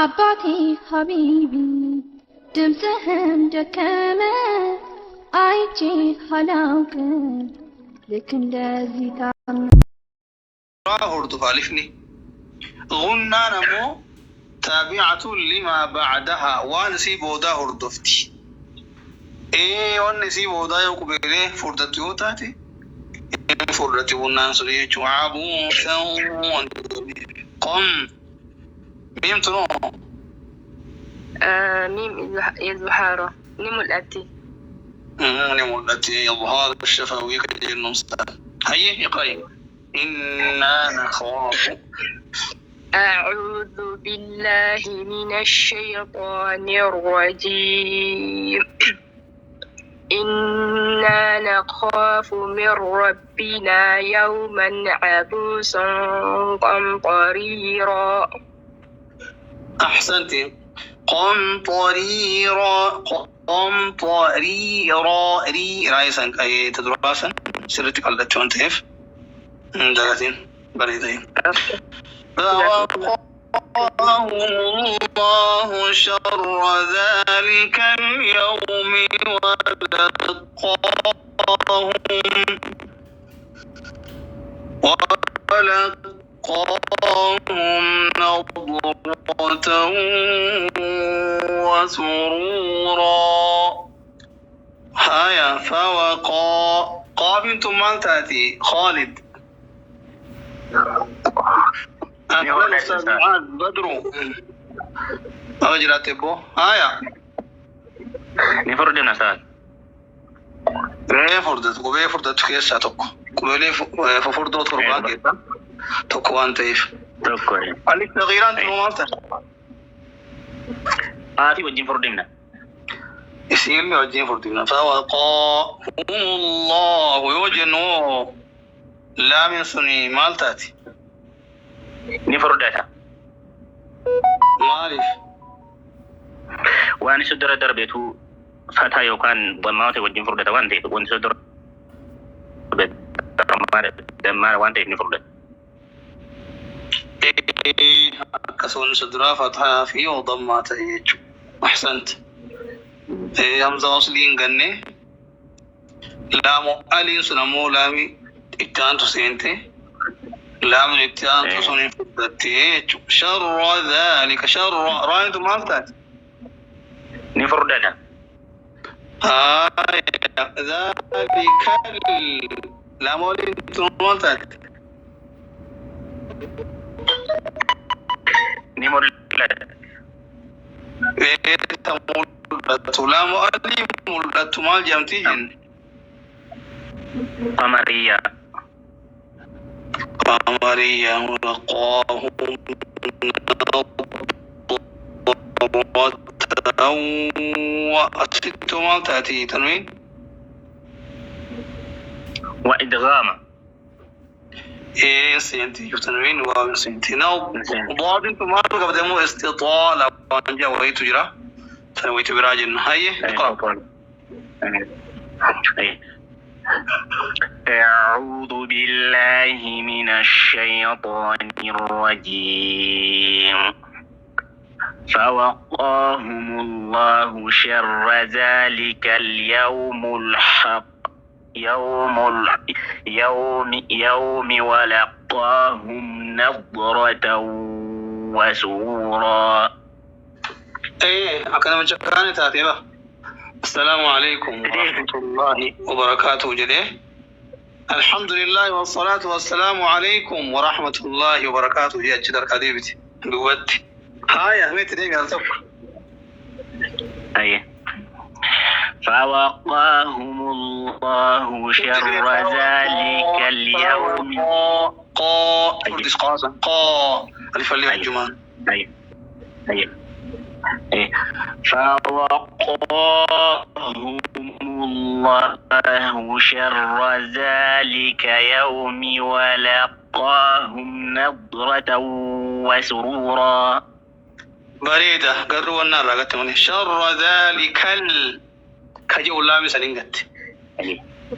አባቴ ሀቢቢ ድምፅህን ደከመ አይቼ አላውቅም ልክ እንደዚህ هردو فالفني غنى نمو تابعة لما بعدها وانسي بودا هردفتي ايه وانسي بودا يوكو بيلي فردت يوتاتي فردت ونان سريج وعبوسا قم ميم تنو ميم البحارة نمو الأتي نمو الأتي الظهار الشفوي كجل نمستان هيا يقرأي إنا نخاف أعوذ بالله من الشيطان الرجيم إنا نخاف من ربنا يوما عبوسا قمطريرا أحسنت قمطريرا قمطريرا ري رايسن أي تدراسا سرتك على تشونتيف دلاتين بريدين فوقاهم الله شر ذلك اليوم ولقاهم نضرة وسرورا هيا فوقا قاف انتم من تأتي خالد أهلا أستاذ معاذ بدرو أوجرات بو هيا نفرد نسال كوبي فردت كيس ساتوك كوبي ففردو تربان كيسا توكوان تيف توكوي عليك تغييران تنومانتا في وجين فردنا يسير لي وجين فردنا فوقاهم الله يوجنو لا من سني مالتاتي نفردها مالف وأنا سدر دربيتو فتاة يوكان ضمانتي وجين فردها وانتي وان سدر دمار وانتي نفردها كسون سدرا فتحة في وضمات يجو أحسنت همزة وصلين غني لامو ألين سنمو لامي اتانتو سينتي لامو اتانتو سنين فردتي يجو شر ذلك شر رايتو مالتات نفردها ذلك لامو ألين مالتات نمر لا مؤلم التمال جمتين قمرية ولقاهم نضرة وأسدت مال تأتي تنوين وإدغاما إيه سنتي تنوين وسنتي نو ضاد انتم ما قدموا استطالة وانجا وهي تجرى تنويت براجل هاي اقرأ أعوذ بالله من الشيطان الرجيم فوقاهم الله شر ذلك اليوم الحق يوم ولقاهم نضرة وسرورا ايه اكنا من شكراني تاتيبا السلام عليكم ورحمة الله وبركاته جديه الحمد لله والصلاة والسلام عليكم ورحمة الله وبركاته يا جدر كديبتي بودي هاي أهمية ديك هالتوك أيه فوقاهم الله شر ذلك اليوم فردس قاسا ألف اللي الجمان أيه فوقاهم الله شر ذلك يوم ولقاهم نضرة وسرورا بريدة قروا النار رغتوني شر ذلك كجو الله مسلينغت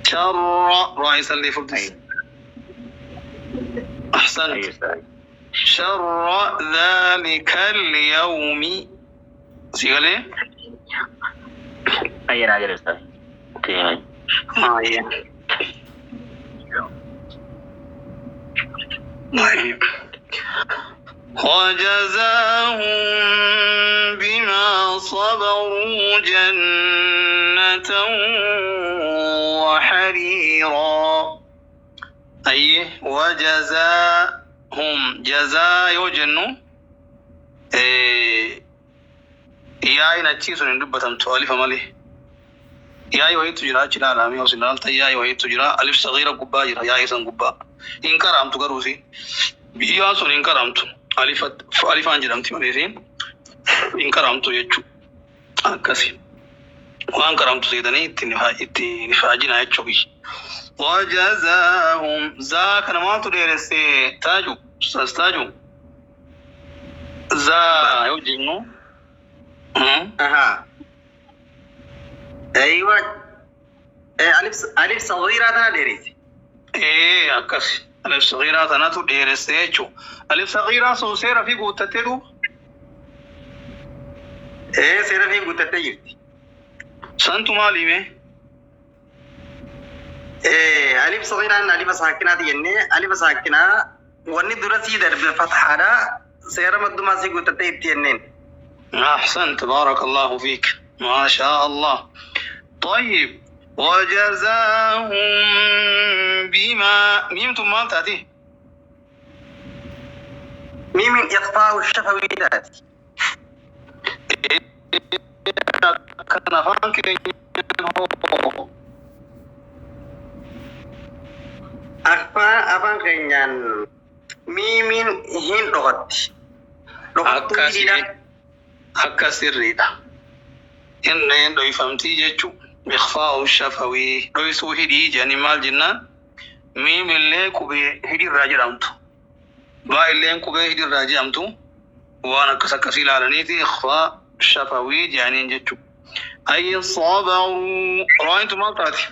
شر رئيس اللي فردس أحسنت شر ذلك اليوم سيقال أي راجل أستاذ طيب وجزاهم بما صبروا جنة وحريرا أي وجزاهم جزاء يوجنو يا إن أتشيسون ندبتم توالف مالي يا يوهي تجرا جلا لامي وسنال تيا يوهي تجرا ألف صغيرة قبا جرا يا إسان قبا إن كرامتو كروسي بيا سون إن كرامتو ألف أنجرامتي ماليسين إن كرامتو يجو أكاسي وان كرامتو سيداني اتنفاجنا يجوكي وجزاهم ذاك نماتو ديرسي تاجو سستاجو ذا يوجنو أها أيوة ألف صغيرة أنا ديريتي إيه أكاسي ألف صغيرة أنا تو ديرسيتشو ألف صغيرة سو سيرا في قوتتدو إيه سيرا في قوتتدو سنتو مالي مي إيه ألف صغيرة أنا ألف ساكنة ديني ألف ساكنة واني درسي درب فتحة سيرا مدوما سي قوتتدو تينين أحسنت بارك الله فيك ما شاء الله طيب وجزاهم بما ميمتم ما تأتي ميم إخفاء الشفوي ذات كان فانك أخفاء أفان كنيان ميم هين لغت akka sirriidha inni dhoyfamtii jechuun ikhfaa'u shafawii dhoysuu hidhii jedhanii maal jennaan miimillee qubee hidhiirraa jedhamtu baa'illeen qubee hidhiirraa jedhamtu waan akkas ilaalaniiti ikhfaa shafawii jedhaniin jechuudha ay sabaruu raayintu maal taati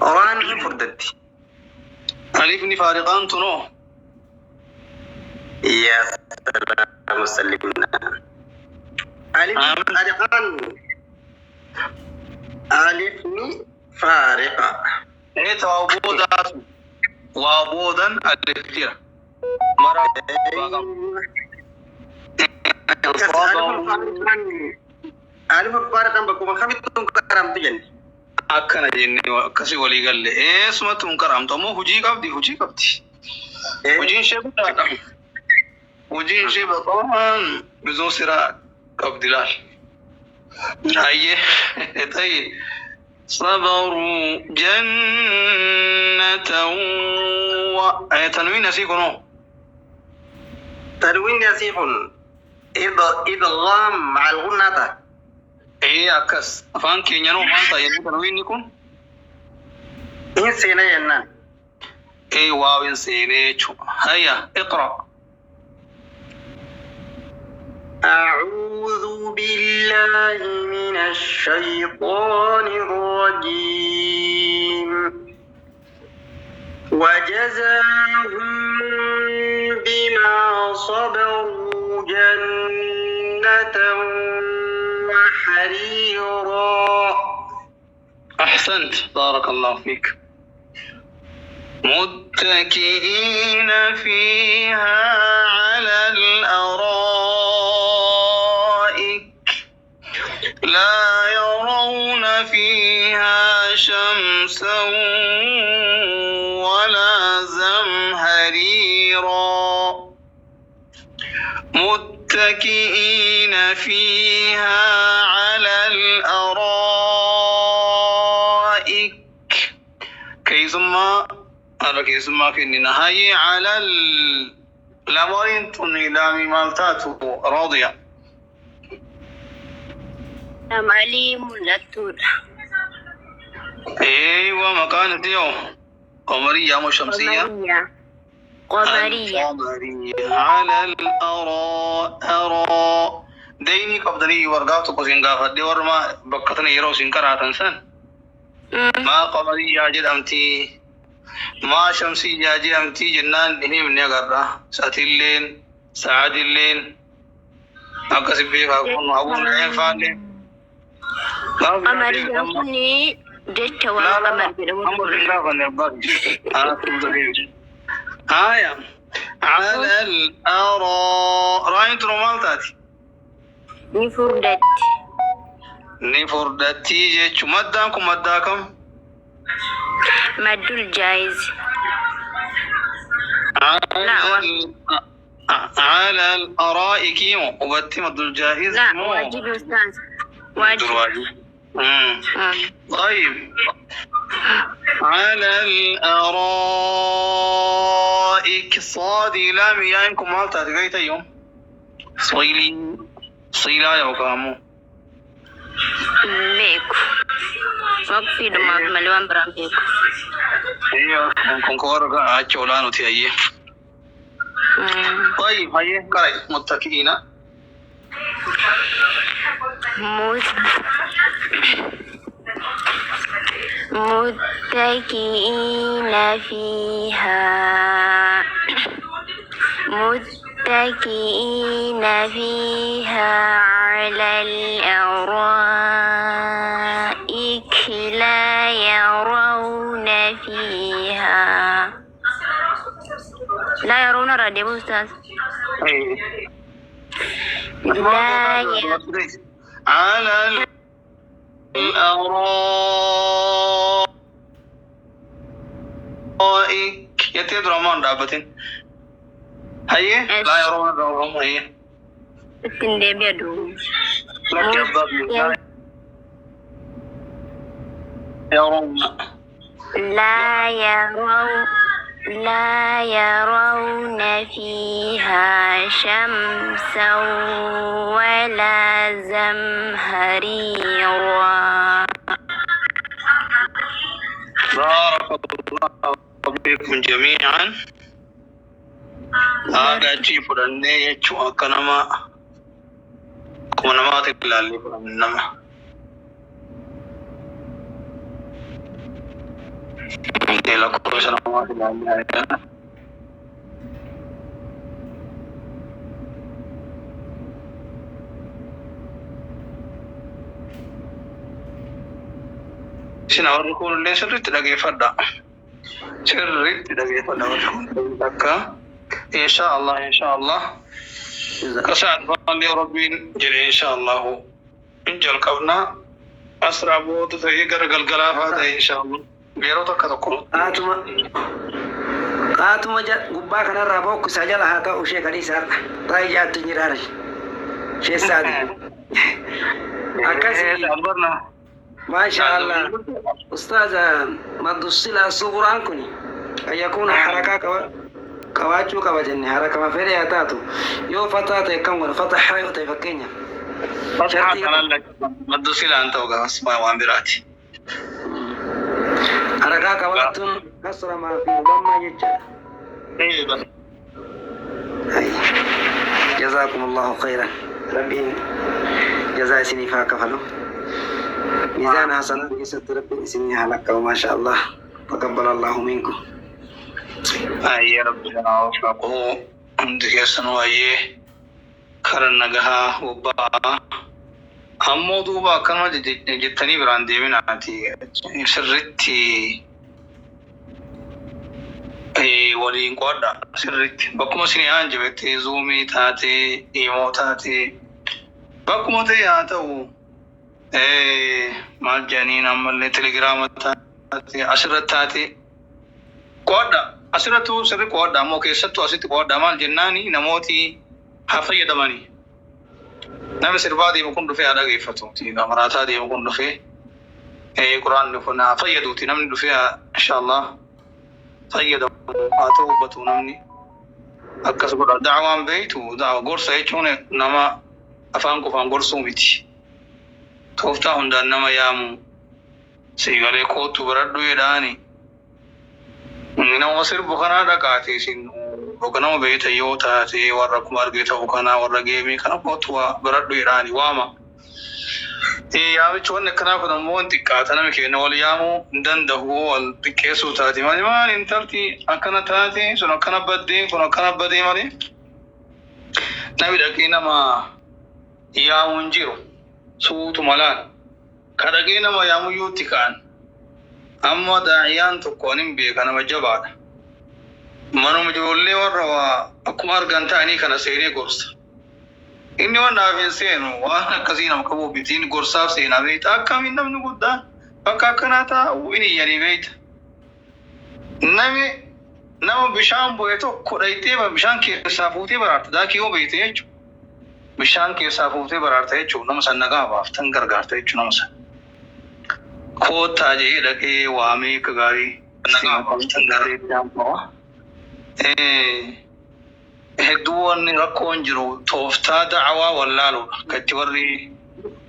waan hin furdatti alifni faariqaan tunoo يا سلام مسلمنا ألف فارقان ألف فارقة إيه توابودات وابودا ألف جرا مرة ألف فارقان بكم خمسة كرام تجني أكنا جني كسي ولي قال لي إيه سمعتم كرام تمو هجي قبدي هجين شيء بتاعك وجين شيء طبعا بزو سرا قبدلال أيه طيب صبروا جنة تنوين نسيكنو تنوين نسيك إضغام مع الغنة إيه أكس أفان كينيانو مانتا يعني تنوين نكون إن سينا ينان إيه واو سيني هيا اقرأ أعوذ بالله من الشيطان الرجيم وجزاهم بما صبروا جنة وحريرا أحسنت بارك الله فيك متكئين فيها على الأرائك لا يرون فيها شمسا ولا زمهريرا متكئين فيها على الأرائك كيسما كيسما في النهاية على الأمرين تنيلامي مالتاتو راضية عليم لتور ايوه مكان ديو قمرية مو شمسية قمرية على الأراء ديني قبضني ورقاتو قسنقا فدي ورما بكتني يرو سنكرا تنسان ما قمرية جد أمتي ما شمسي جاجي أمتي جنان إني من يقرأ ساتيلين سعادلين أكسب بيها أكون أبو العين فالين قمر جاكني جت والقمر أمر الله فنبغي آية على الأراء رأيت رمالتاتي نفردت نفردتي جيتشو مداكم مداكم مد الجائز على الأرائك وبتي مد الجاهز لا واجب أستاذ واجب طيب على الأرائك صادي لام يانكم مالتا تقيت يوم صيلي صيلا يوكامو بيكو وقفي دماغ ملوان برام بيكو ايوه ممكن كورا أجولانو تيأيه طيب هاي قرأي متكئين متكئين فيها على الأرائك لا يرون راديو أستاذ على الأرائك يتيد رمان دابتين هيا لا يرون الروم هيا تندي بيدو لا يرون فيها شمسا ولا زمهريرا. بارك الله بكم جميعا. هذا جيب رنيه شو كنما كنما تقلالي فرنما إلى كل سنوات الله. سنوركم ليس رتلقي فدا سرت لقي فدا وركم إن شاء الله إن شاء الله كساد بالي ربي جل إن شاء الله إن جل كونا أسرع بود تيجر قلقلا هذا إن شاء الله غيره تكتكون قاتما جا غبا كان رابو كساجا لها تا وشي كدي سار تاي جا تنيرار شي سادي اكاسي ما شاء الله استاذ مدوسلا صغرانكني ان يكون حركه كواچو كواجن حركه ما فيري اتاتو يو فتاه كم فتح حيو تفكينيا فتح مدوسلا انت واسمع وامبراتي حركه كواتن كسر ما في لما يجا جزاكم الله خيرا ربي جزاء سني فاكفلو ميزان حسنات يسد ربي سني حلقه وما شاء الله تقبل الله منكم. يا رب وفقه عندك يسنو ايه كرنغها وبا همودوبا كما جتني براندي من اتي سرتي ولين قودا سرتي بكم سني انجبتي زومي تاتي ايمو تاتي بكم تياتو مال جانين عمل تليجرام تاتي اشرت تاتي قودا اشرتو سر قودا مو كيستو اسيت قودا مال جناني نموتي حفيه دماني نعم سربادي مكون في هذا كيفتو تيجا مرات دي مكون في قرآن نفنا فيدو تنام فيها إن شاء الله فيدو أتوبة نمني أكسب دعوان بيتو دعوة قرصة يجون نما أفانكو فان قرصو بيتي توفتا هندا نما يامو سيغالي كوتو بردو يداني نما سرب خنا دكاتي سنو وكانوا بيت يوتا تي وركم أرجيتا وكانا ورجيمي كانوا بطوا بردو إيراني واما yaamichi wanni akkanaa kun ammoo xiqqaata nama keenya wal yaamuu hin danda'u wal xiqqeessuu taate maal intalti akkana taate sun akkana baddee kun akkana badee malee namni dhaqee nama yaamuu hin jiru suutu malaan ka dhaqee nama yaamuyyuu itti ka'an amma daa'iyaan tokkoon hin beeka nama jabaadha manuma ijoollee warra akkuma argan ta'anii kana seenee gorsa. Inni waan naafin seenu waan akkasii nama qabu bitiin gorsaaf seenaa beekta akkamiin namni guddaan bakka akkanaa taa'u inni iyyanii beekta. Nama bishaan bu'e tokko dhayitee bishaan keessaa fuutee baraarta daakii yoo beekte jechuudha. Bishaan keessaa fuutee baraarta jechuudha nama san nagaa baaftan gargaarta jechuudha nama san. Koottaa jedhee dhaqee waamee akka gaarii nagaa baaftan gargaarta. Hedduu wanni rakkoon jiru tooftaa da'awaa wallaaluudha. Katti warri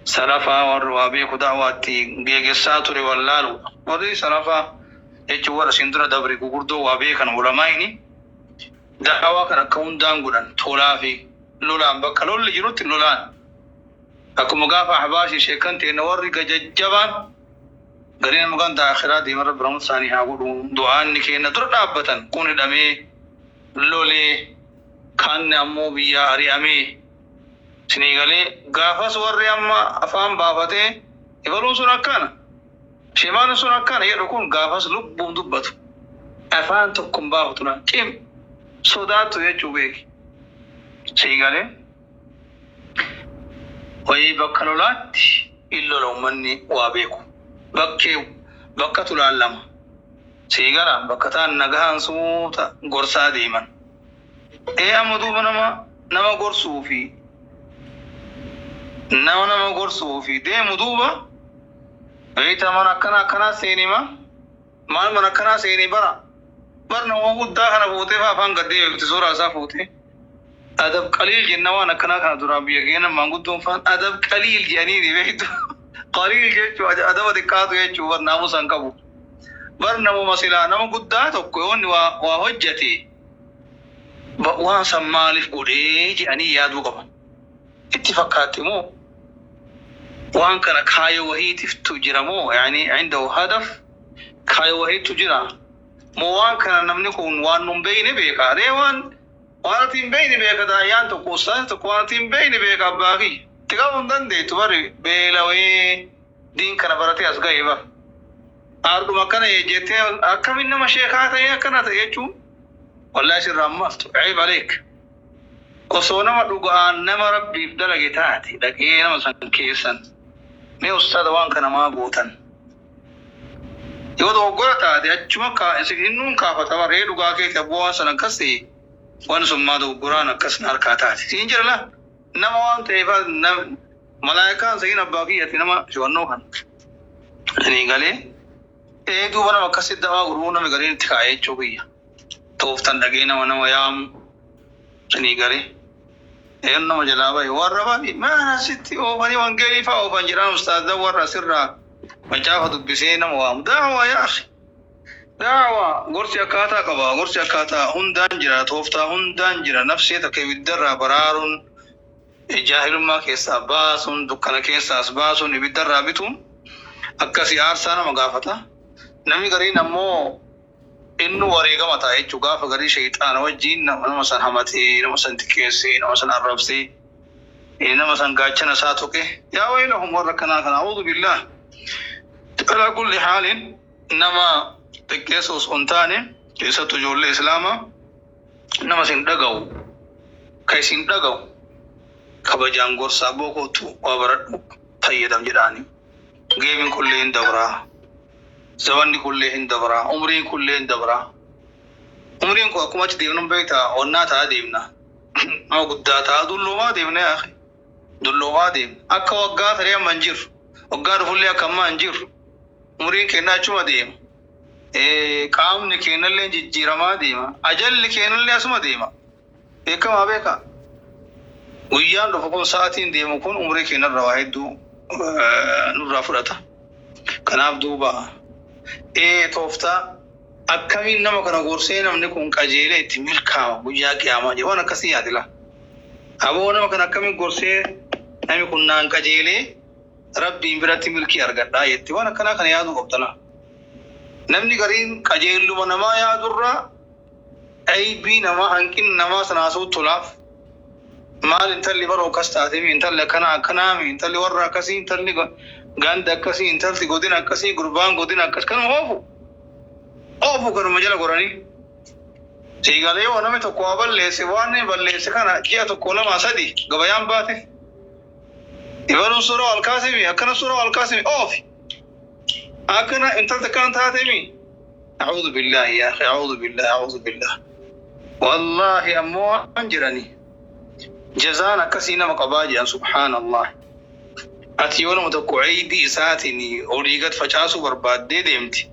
salafaa warri waa beeku da'awaatti geeggessaa ture wallaaluudha. Warri salafaa jechuun warra isin dura dabri gurguddoo waa beekan ulamaa'ini da'awaa kan akka hundaan godhan tolaa fi lolaan bakka lolli jirutti lolaan. Akkuma gaafa Habaashii sheekan ta'e warri gajajjabaan gariin maqaan daakhiraa deeman rabbi rahmatu isaanii haa godhu du'aan ni kenna dura dhaabbatan kun hidhamee lolee. Kan ammoo biyya ari'amee sinii galee gaafas warri amma afaan baafatee ibaluun sun akkana shemaan sun akkana jedhu kun gaafas lubbuun dubbatu afaan tokkoon baafatu na cim sodaatu jechuu beeki sinii galee wayii bakka lolaatti illola uummanni waa beeku bakka tulaan lama sinii gara bakka taan nagahaan suuta gorsaa deeman. Amma duuba nama gorsuu fi deemu duuba beektaa mana akkanaa seenima maal mana akkanaa seenii bara nama guddaa kana fuutee afaan gaddee beekti suuraa isaa fuutee adab qaliil jenna waan akkanaa kana duraan biyya keenya maanguddoon faan adab qaliil jedhanii ni beektu qaliil jechuu adaba xiqqaatu jechuu bar naamusan qabu bar namuma silaa nama guddaa tokko yoonni waa hojjate. Waan san maaliif godhee jedhanii yaaduu qaban. Itti fakkaatti moo waan kana kaayoo wahiitiftu jira moo yaani indahu hadaf kaayoo wahiitu jira moo waan kana namni kun waan nun beeyne beeka ree waan ati hin beeyne beeka daa'iyaan tokko ustaas tokko waan ati hin beeyne beeka abbaaki itti qabuu hin dandeettu bari beelawee diin kana baratee as ga'e bara. Aarduma akkana jettee akkamiin nama sheekaa ta'ee akkana ta'e jechuun. والله سر رمفت عيب عليك قصونا ودقان نما ربي بدلق تاتي لكن نما سن كيسن مي أستاذ وان كان ما بوتن يودو قرطة دي أجمع كا إنسان كافة تبار هي دقا كي تبوا سن كسي وان سمما دو قرانا كسنار كاتاتي سينجر لا نما وان تيفا نم ملايكا سين أباقية نما شوانو كان يعني قالي إيه دو بنا مكسي دوا قرونا مقرين تكاية چوبية tooftan dhagee nama yaamu sinii galee eenyu nama jalaa bahe warra bahe maana sitti oofanii wangeelii fa'aa oofan jedhan ustaazan warra sirraa macaafa dubbisee nama waamu daawaa yaa akhi daawaa gorsi akkaataa qaba gorsi akkaataa hundaan jira tooftaa hundaan jira nafsee takka ibiddarraa baraaruun jaahilummaa keessaa baasuun dukkana keessaas baasuun ibiddarraa bituun akkasii aarsaa nama gaafata namni gariin ammoo innu wareegama ta'a jechuun gaafa garii shayxaana wajjin nama san hamatee nama san xiqqeessee nama san arrabsee nama san gaachana isaa tuqe yaa waylahum warra kanaa kana a'uudhu billah alaa kulli haalin nama xiqqeessu osoo hin taane keessattuu ijoollee islaamaa nama sin dhaga'u ka isin dhaga'u kabajaan gorsaa bookootu waa baradhu fayyadam jedhaani geemin kullee hin dabraa. Zawanni kullee hin dabraa umriin kullee hin dabraa umriin kun akkuma achi deemnu beektaa onnaa ta'a deemna nama guddaa ta'a dulloomaa deemna yaa akhi dulloomaa deemna akka waggaa taree amma hin jirru waggaa dhufullee akka ammaa hin jirru umriin keenya achuma deema qaamni keenyallee jijjiiramaa deema ajalli keenyallee asuma deema beekamaa beekaa guyyaan dhufu kun sa'aatiin deemu kun umrii keenyarra waa hedduu nurraa fudhata kanaaf duuba tooftaa akkamiin nama kana gorsee namni kun qajeelee itti milkaa'u guyyaa qiyaamaa jedhu waan akkasii yaadila aboo nama kana akkamiin gorsee namni kun naan qajeelee rabbiin biratti milkii argadhaa jetti. Waan akkanaa kana yaaduu qabdana. Namni gariin qajeelluma namaa yaadurraa aybii namaa hanqin namaa sanaasuu tolaaf. Maal intalli baroo akkas taatemi intalli akkanaami intalli warra akkasii intalli ganda akkasii intalli godina akkasii gurbaan godina akkas kan oofu kanuma jala goranii. Siigalee yoo namni tokko waa balleesse waan balleesse kana ji'a tokko lama sadi gabayaan baate. Ibaluun suuraa alkaasimi akkana suuraa alkaasimi oofi. Akkana intalli akkan taatemi. A'uudhu billahi yaa akhi a'uudhu billahi. Wallahi ammoo waan jiranii. جزانا كسينا مقباجا سبحان الله أتيونا متقعي بإساتني أوليغت فجاسو برباد ديمتي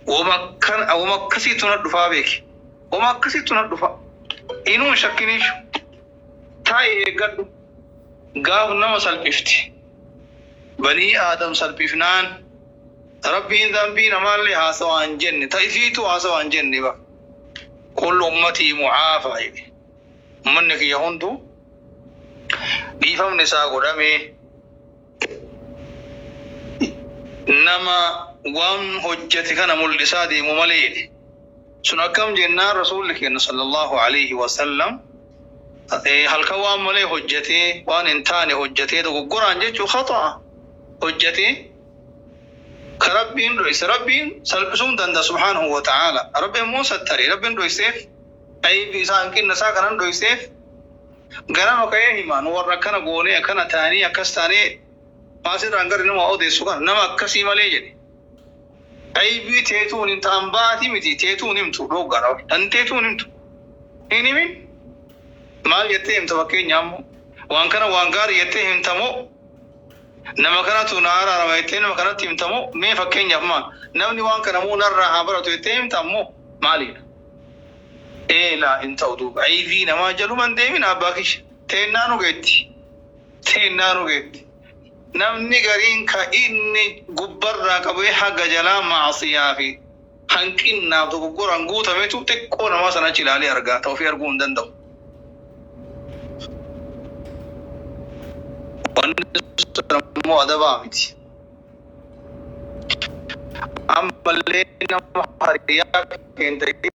وما كسي تندفع بك وما كسي تندفع إنو شكنيش تاي قدو قاف نما سلبفتي بني آدم سلبفنان ربي ذنبي نمان لي هاسو عن جنة تايفيتو هاسو عن جنة با كل أمتي معافى منك يهندو dhiifamni isaa godhame nama waan hojjete kana mul'isaa deemu malee sun akkam jennaan rasuulli keenya sallallahu alaihi wasallam halkan waan malee hojjetee waan hin taane hojjetee dogoggoraan jechuu khata'a hojjetee ka rabbiin dhoyse rabbiin salphisuun danda'a subhaanahu wa ta'ala rabbiin immoo sattare rabbiin dhoyseef aybii isaa hanqinna isaa kanan dhoyseef ganama ka'ee himaan warra akkana goonee akkana taanii akkas taanee maasirraan gari nama odeessu kana nama akkasii malee jedhe aybii teetuun hin ta'an baatii miti teetuun himtu dhoggara tan teetuun himtu hin himin maal jettee himta fakkeenya ammoo waan kana waan gaarii jettee himtamoo nama kanatu na araarama jettee nama kanatti himtamoo mee fakkeenyaaf maal namni waan kana muu narraa haa baratu jettee himtammoo maaliidha لا انت ودوب عيفي نما جلو من ديمين أباكش تينانو جيت نمني قرين كإني قبر راكبوي حق جلا معصيا في هنكين نابدو قران قوتا ميتو تكونا ما سنة جلالي أرقا توفي أرقون دندو ونسرمو أدبامتي أما اللي نمحريا كنتي